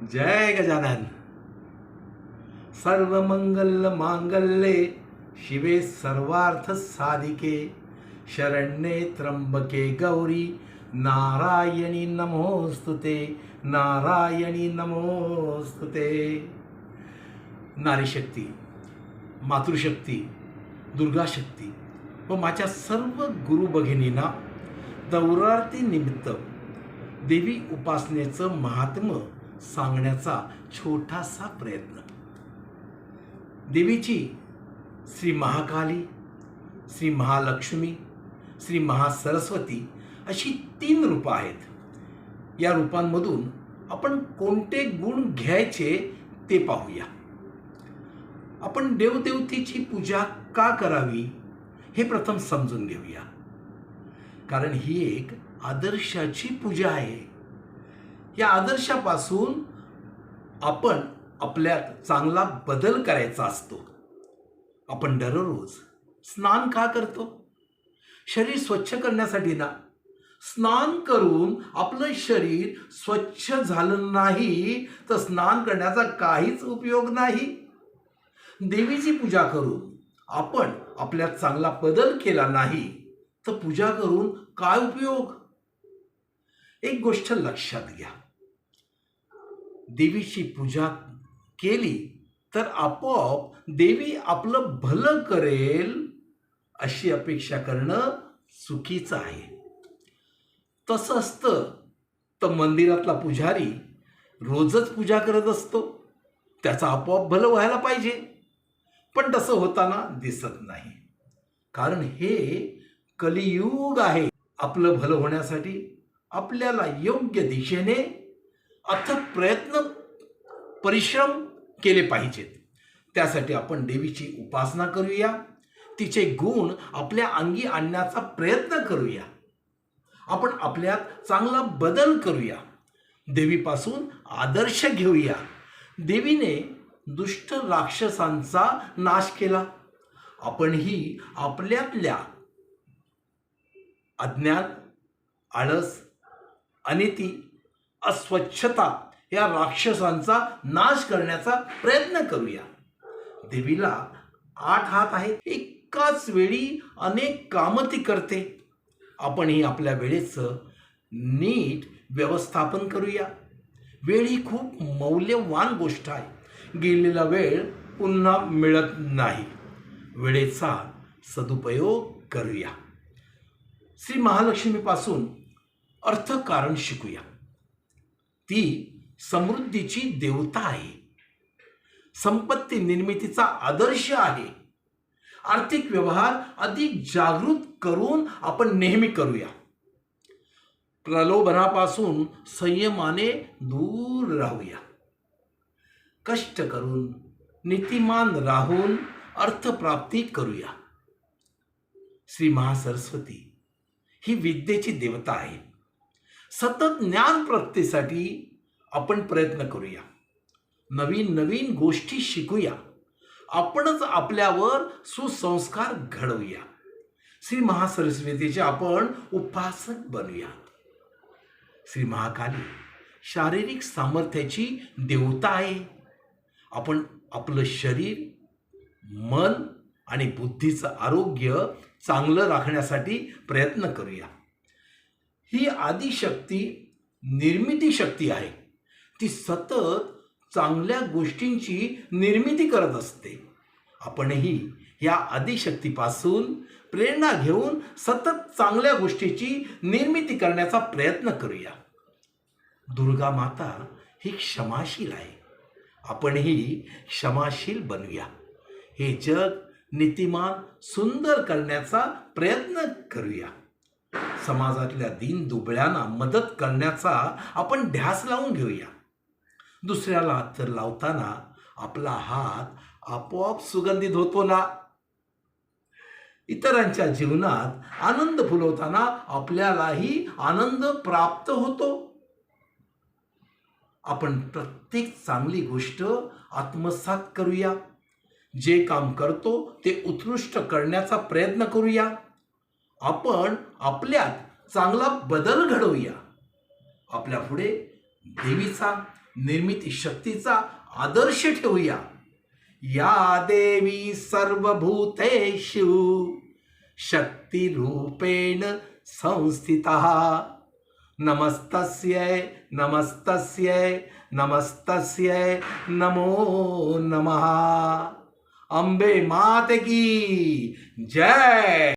जय गजानन. सर्वमंगल मांगल्ये शिवे सर्वार्थ साधिके शरण्ये त्र्यंबके गौरी नारायणी नमोस्तुते. नारायणी नमोस्तुते. नारी शक्ती, मातृशक्ती, दुर्गा शक्ती व माझ्या सर्व गुरु भगिनींना दौरार्ती निमित्त देवी उपासनेचं महात्म्य सांगण्याचा छोटासा प्रयत्न. देवीची श्री महाकाली, श्री महालक्ष्मी, श्री महासरस्वती अशी 3 रूपं आहेत. या रूपांमधून आपण कोणते गुण घ्यायचे ते पाहूया. आपण देवदेवतेची पूजा का करावी हे प्रथम समजून घेऊया. कारण ही एक आदर्शाची पूजा आहे. या आदर्शापासून आपण आपल्यात चांगला बदल करायचा असतो. आपण दररोज स्नान का करतो? शरीर स्वच्छ करण्यासाठी ना. स्नान करून आपलं शरीर स्वच्छ झालं नाही तर स्नान करण्याचा काहीच उपयोग नाही. देवीची पूजा करून आपण आपल्यात चांगला बदल केला नाही तर पूजा करून काय उपयोग? एक गोष्ट लक्षात घ्या. देवीची पूजा केली तर आपोआप देवी आपलं भलं करेल अशी अपेक्षा करणं चुकीचं आहे. तसं असतं तर मंदिरातला पुजारी रोजच पूजा करत असतो, त्याचं आपोआप भलं व्हायला पाहिजे. पण तसं होताना दिसत नाही. कारण हे कलियुग आहे. आपलं भलं होण्यासाठी आपल्याला योग्य दिशेने अथक प्रयत्न, परिश्रम केले पाहिजेत. त्यासाठी आपण देवीची उपासना करूया. तिचे गुण आपल्या अंगी आणण्याचा प्रयत्न करूया. आपण आपल्यात चांगला बदल करूया. देवीपासून आदर्श घेऊया. देवीने दुष्ट राक्षसांचा नाश केला. आपणही आपल्यातल्या अज्ञान, आळस, अनिती, अस्वच्छता या राक्षसांचा नाश करण्याचा प्रयत्न करूया. देवीला 8 हात आहेत. एकाच वेळी अनेक कामं ती करते. आपणही आपल्या वेळेचं नीट व्यवस्थापन करूया. वेळ ही खूप मौल्यवान गोष्ट आहे. गेलेला वेळ पुन्हा मिळत नाही. वेळेचा सदुपयोग करूया. श्री महालक्ष्मीपासून अर्थकारण शिकूया. ती समृद्धीची देवता आहे. संपत्ती निर्मितीचा आदर्श आहे. आर्थिक व्यवहार अधिक जागृत करून आपण नेहमी करूया. प्रलोभनापासून संयमाने दूर राहूया. कष्ट करून, नीतिमान राहून अर्थप्राप्ती करूया. श्री महासरस्वती ही विद्येची देवता आहे. सतत ज्ञान प्राप्तीसाठी आपण प्रयत्न करूया. नवीन नवीन गोष्टी शिकूया. आपणच आपल्यावर सुसंस्कार घडवूया. श्री महासरस्वतीचे आपण उपासक बनूया. श्री महाकाली शारीरिक सामर्थ्याची देवता आहे. आपण आपलं शरीर, मन आणि बुद्धीचं आरोग्य चांगलं राखण्यासाठी प्रयत्न करूया. ही आदिशक्ती निर्मिती शक्ती आहे. ती सतत चांगल्या गोष्टींची निर्मिती करत असते. आपणही या आदिशक्तीपासून प्रेरणा घेऊन सतत चांगल्या गोष्टीची निर्मिती करण्याचा प्रयत्न करूया. दुर्गा माता ही क्षमाशील आहे. आपणही क्षमाशील बनूया. हे जग नीतिमान, सुंदर करण्याचा प्रयत्न करूया. समाजातल्या दीन दुबळ्यांना मदत करण्याचा आपण ध्यास लावून घेऊया. दुसऱ्याला हात लावताना आपला हात आपोआप सुगंधित होतो ना. इतरांच्या जीवनात आनंद फुलवताना आपल्यालाही आनंद प्राप्त होतो. आपण प्रत्येक चांगली गोष्ट आत्मसात करूया. जे काम करतो ते उत्कृष्ट करण्याचा प्रयत्न करूया. आपण आपल्यात चांगला बदल घडवूया. आपल्या पुढे देवीचा निर्मिती शक्तीचा आदर्श ठेवूया. या देवी सर्वभूतेषु शक्तिरूपेण संस्थितः. नमस्तस्यै नमस्तस्यै नमस्तस्यै नमो नमः. अंबे मात की जय.